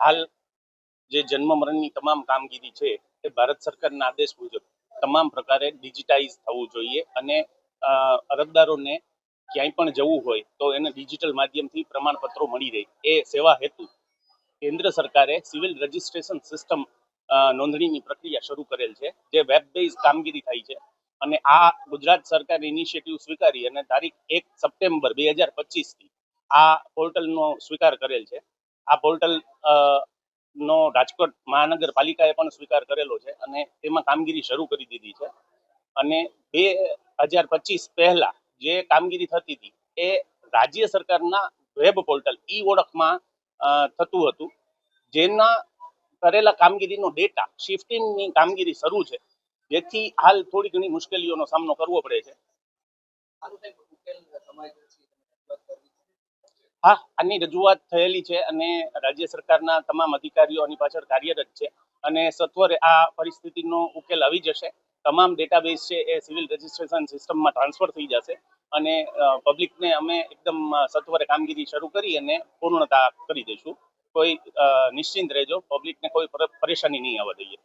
હાલ જે જન્મ મરણની તમામ કામગીરી છે એ ભારત સરકારના આદેશ મુજબ તમામ પ્રકારે ડિજિટાઇઝ થવું જોઈએ અને અરજદારોને ક્યાંય પણ જવું હોય તો એને ડિજિટલ માધ્યમથી પ્રમાણપત્રો મળી રહે એ સેવા હેતુ કેન્દ્ર સરકારે સિવિલ રજિસ્ટ્રેશન સિસ્ટમ નોંધણીની પ્રક્રિયા શરૂ કરેલ છે, જે વેબ બેઝ કામગીરી થાય છે. અને આ ગુજરાત સરકારે ઇનિશિયેટિવ સ્વીકારી અને તારીખ 1 સપ્ટેમ્બર 2025 આ પોર્ટલનો સ્વીકાર કરેલ છે. આ પોર્ટલ નો રાજકોટ મહાનગરપાલિકાએ પણ સ્વીકાર કરેલો છે અને તેમાં કામગીરી શરૂ કરી દીધી છે. અને 2025 પહેલા જે કામગીરી થતી હતી એ રાજ્ય સરકારના વેબ પોર્ટલ ઈ ઓળખમાં થતું હતું, જેના કરેલા કામગીરીનો ડેટા શિફ્ટિંગની કામગીરી શરૂ છે, જેથી હાલ થોડી ઘણી મુશ્કેલીઓનો સામનો કરવો પડે છે. હા, આની રજૂઆત થયેલી છે અને રાજ્ય સરકારના તમામ અધિકારીઓ આની પાછળ કાર્યરત છે અને સત્વરે આ પરિસ્થિતિનો ઉકેલ આવી જશે. તમામ ડેટાબેઝ છે એ સિવિલ રજિસ્ટ્રેશન સિસ્ટમમાં ટ્રાન્સફર થઈ જશે અને પબ્લિકને અમે એકદમ સત્વરે કામગીરી શરૂ કરી અને પૂર્ણતા કરી દઈશું. કોઈ નિશ્ચિંત રહેજો, પબ્લિકને કોઈ પરેશાની નહીં આવવા દઈએ.